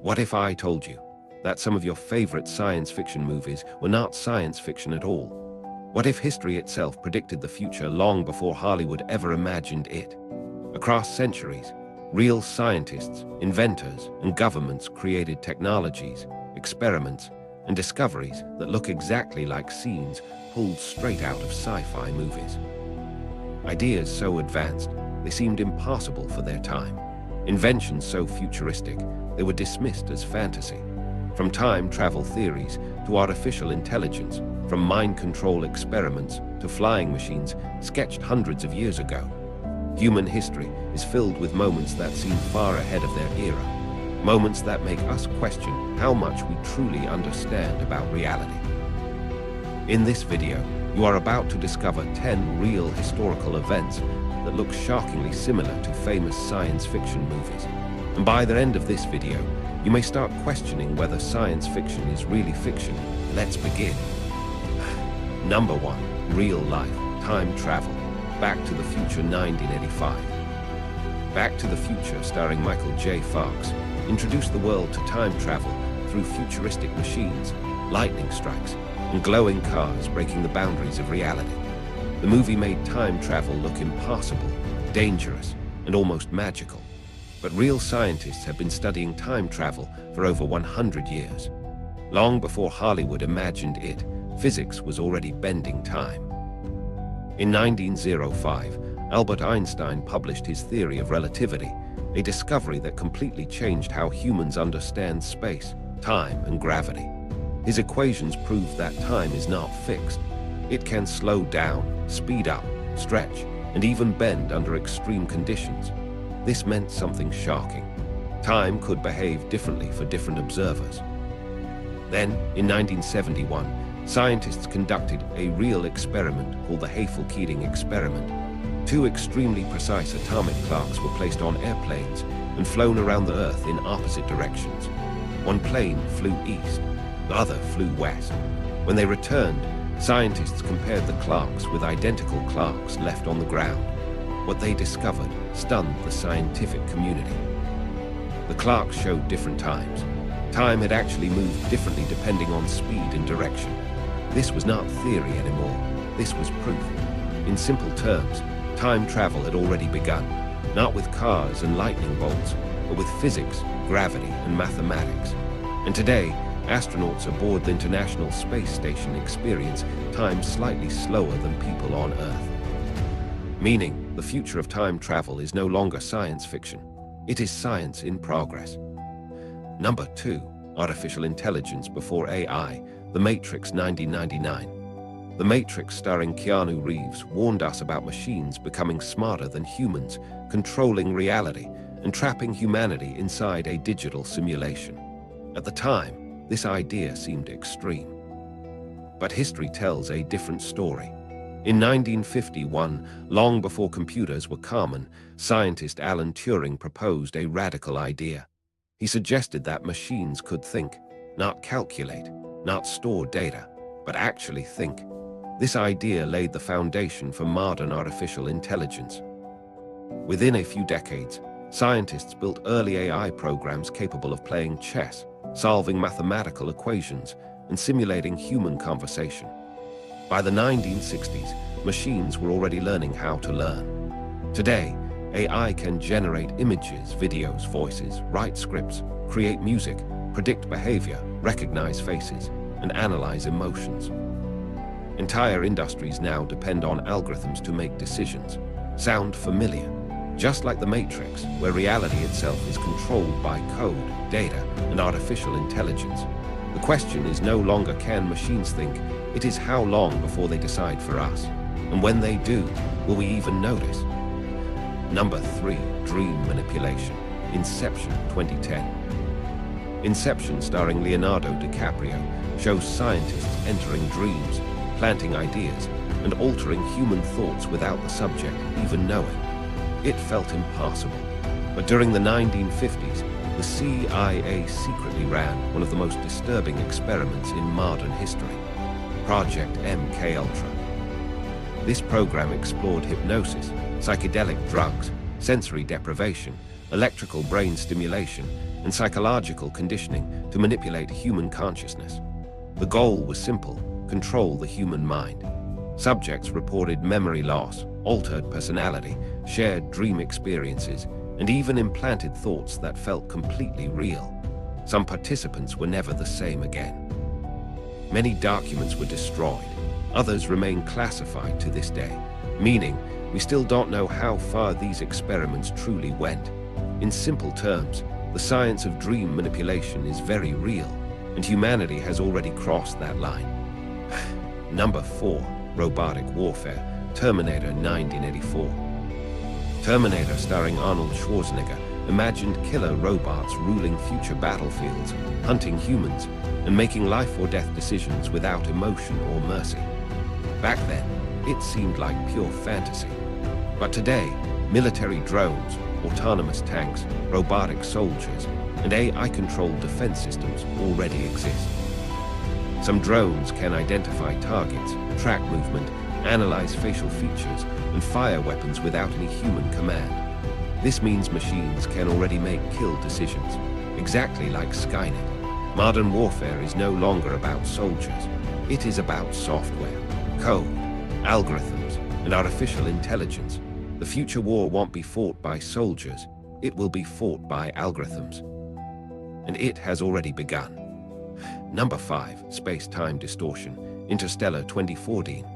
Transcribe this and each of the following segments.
What if I told you that some of your favorite science fiction movies were not science fiction at all? What if history itself predicted the future long before Hollywood ever imagined it? Across centuries, real scientists, inventors, and governments created technologies, experiments, and discoveries that look exactly like scenes pulled straight out of sci-fi movies. Ideas so advanced, they seemed impossible for their time. Inventions so futuristic, they were dismissed as fantasy. From time travel theories to artificial intelligence, from mind control experiments to flying machines sketched hundreds of years ago, human history is filled with moments that seem far ahead of their era, moments that make us question how much we truly understand about reality. In this video, you are about to discover 10 real historical events that look shockingly similar to famous science fiction movies. And by the end of this video, you may start questioning whether science fiction is really fiction. Let's begin. Number 1. Real life. Time travel. Back to the Future 1985. Back to the Future, starring Michael J. Fox, introduced the world to time travel through futuristic machines, lightning strikes, and glowing cars breaking the boundaries of reality. The movie made time travel look impossible, dangerous, and almost magical. But real scientists have been studying time travel for over 100 years. Long before Hollywood imagined it, physics was already bending time. In 1905, Albert Einstein published his theory of relativity, a discovery that completely changed how humans understand space, time, and gravity. His equations proved that time is not fixed. It can slow down, speed up, stretch, and even bend under extreme conditions. This meant something shocking. Time could behave differently for different observers. Then, in 1971, scientists conducted a real experiment called the Hayfel-Keating experiment. Two extremely precise atomic clocks were placed on airplanes and flown around the Earth in opposite directions. One plane flew east, the other flew west. When they returned, scientists compared the clocks with identical clocks left on the ground. What they discovered stunned the scientific community. The clocks showed different times. Time had actually moved differently depending on speed and direction. This was not theory anymore. This was proof. In simple terms, time travel had already begun, not with cars and lightning bolts, but with physics, gravity, and mathematics. And today, astronauts aboard the International Space Station experience time slightly slower than people on Earth. Meaning, the future of time travel is no longer science fiction. It is science in progress. Number 2. Artificial intelligence before AI, The Matrix 1999. The Matrix, starring Keanu Reeves, warned us about machines becoming smarter than humans, controlling reality, and trapping humanity inside a digital simulation. At the time, this idea seemed extreme. But history tells a different story. In 1951, long before computers were common, scientist Alan Turing proposed a radical idea. He suggested that machines could think, not calculate, not store data, but actually think. This idea laid the foundation for modern artificial intelligence. Within a few decades, scientists built early AI programs capable of playing chess, solving mathematical equations, and simulating human conversation. By the 1960s, machines were already learning how to learn. Today, AI can generate images, videos, voices, write scripts, create music, predict behavior, recognize faces, and analyze emotions. Entire industries now depend on algorithms to make decisions. Sound familiar? Just like the Matrix, where reality itself is controlled by code, data, and artificial intelligence. The question is no longer can machines think, it is how long before they decide for us. And when they do, will we even notice? Number 3. Dream manipulation. Inception 2010. Inception, starring Leonardo DiCaprio, shows scientists entering dreams, planting ideas, and altering human thoughts without the subject even knowing. It felt impossible. But during the 1950s, the CIA secretly ran one of the most disturbing experiments in modern history, Project MKUltra. This program explored hypnosis, psychedelic drugs, sensory deprivation, electrical brain stimulation, and psychological conditioning to manipulate human consciousness. The goal was simple: control the human mind. Subjects reported memory loss, altered personality, shared dream experiences, and even implanted thoughts that felt completely real. Some participants were never the same again. Many documents were destroyed. Others remain classified to this day, meaning we still don't know how far these experiments truly went. In simple terms, the science of dream manipulation is very real, and humanity has already crossed that line. Number 4. Robotic Warfare, Terminator 1984. Terminator, starring Arnold Schwarzenegger, imagined killer robots ruling future battlefields, hunting humans, and making life-or-death decisions without emotion or mercy. Back then, it seemed like pure fantasy. But today, military drones, autonomous tanks, robotic soldiers, and AI-controlled defense systems already exist. Some drones can identify targets, track movement, analyze facial features, and fire weapons without any human command. This means machines can already make kill decisions, exactly like Skynet. Modern warfare is no longer about soldiers. It is about software, code, algorithms, and artificial intelligence. The future war won't be fought by soldiers. It will be fought by algorithms. And it has already begun. Number 5. Space-time distortion, Interstellar 2014.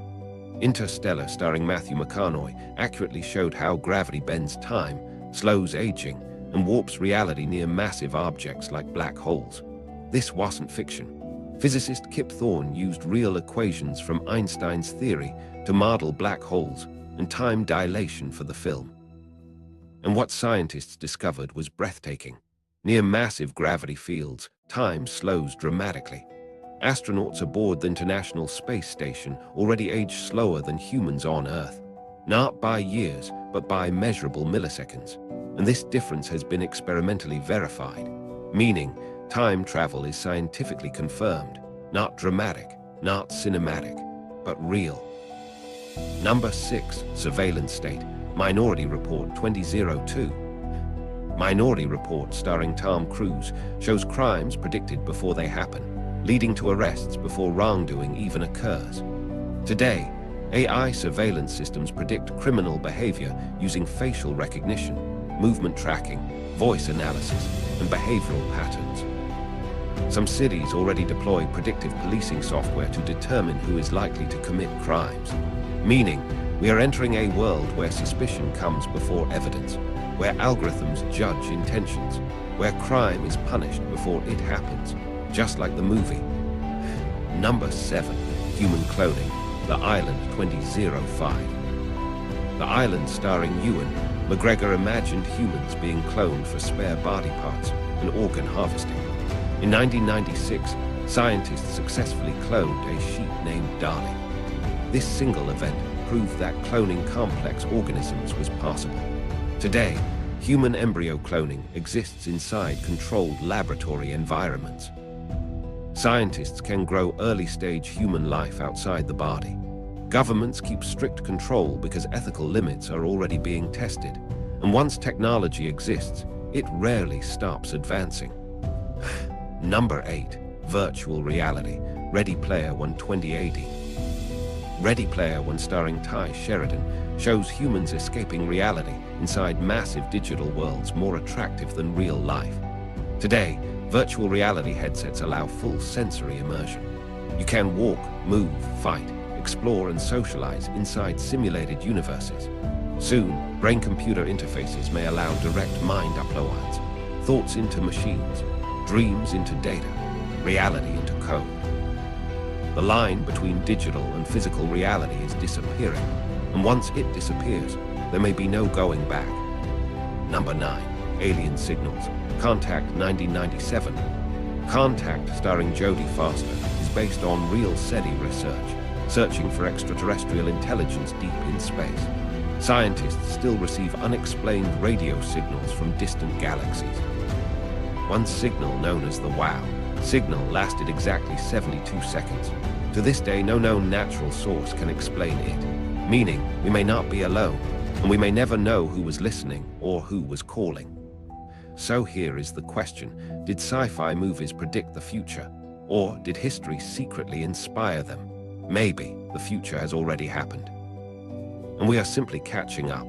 Interstellar, starring Matthew McConaughey, accurately showed how gravity bends time, slows aging, and warps reality near massive objects like black holes. This wasn't fiction. Physicist Kip Thorne used real equations from Einstein's theory to model black holes and time dilation for the film. And what scientists discovered was breathtaking. Near massive gravity fields, time slows dramatically. Astronauts aboard the International Space Station already age slower than humans on Earth. Not by years, but by measurable milliseconds. And this difference has been experimentally verified, meaning time travel is scientifically confirmed, not dramatic, not cinematic, but real. Number 6. Surveillance State, Minority Report 2002. Minority Report, starring Tom Cruise, shows crimes predicted before they happen, leading to arrests before wrongdoing even occurs. Today, AI surveillance systems predict criminal behavior using facial recognition, movement tracking, voice analysis, and behavioral patterns. Some cities already deploy predictive policing software to determine who is likely to commit crimes, meaning we are entering a world where suspicion comes before evidence, where algorithms judge intentions, where crime is punished before it happens, just like the movie. Number 7. Human Cloning, The Island 2005. The Island, starring Ewan McGregor, imagined humans being cloned for spare body parts and organ harvesting. In 1996, scientists successfully cloned a sheep named Dolly. This single event proved that cloning complex organisms was possible. Today, human embryo cloning exists inside controlled laboratory environments. Scientists can grow early-stage human life outside the body. Governments keep strict control because ethical limits are already being tested. And once technology exists, it rarely stops advancing. Number 8. Virtual Reality, Ready Player One 2080. Ready Player One, starring Ty Sheridan, shows humans escaping reality inside massive digital worlds more attractive than real life. Today, virtual reality headsets allow full sensory immersion. You can walk, move, fight, explore, and socialize inside simulated universes. Soon, brain-computer interfaces may allow direct mind uploads, thoughts into machines, dreams into data, reality into code. The line between digital and physical reality is disappearing, and once it disappears, there may be no going back. Number 9. Alien Signals, Contact 1997. Contact, starring Jodie Foster, is based on real SETI research, searching for extraterrestrial intelligence deep in space. Scientists still receive unexplained radio signals from distant galaxies. One signal, known as the WOW signal, lasted exactly 72 seconds. To this day, no known natural source can explain it, meaning we may not be alone, and we may never know who was listening or who was calling. So here is the question. Did sci-fi movies predict the future? Or did history secretly inspire them? Maybe the future has already happened, and we are simply catching up.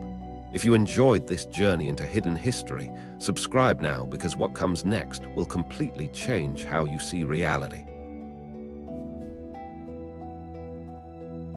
If you enjoyed this journey into hidden history, subscribe now, because what comes next will completely change how you see reality.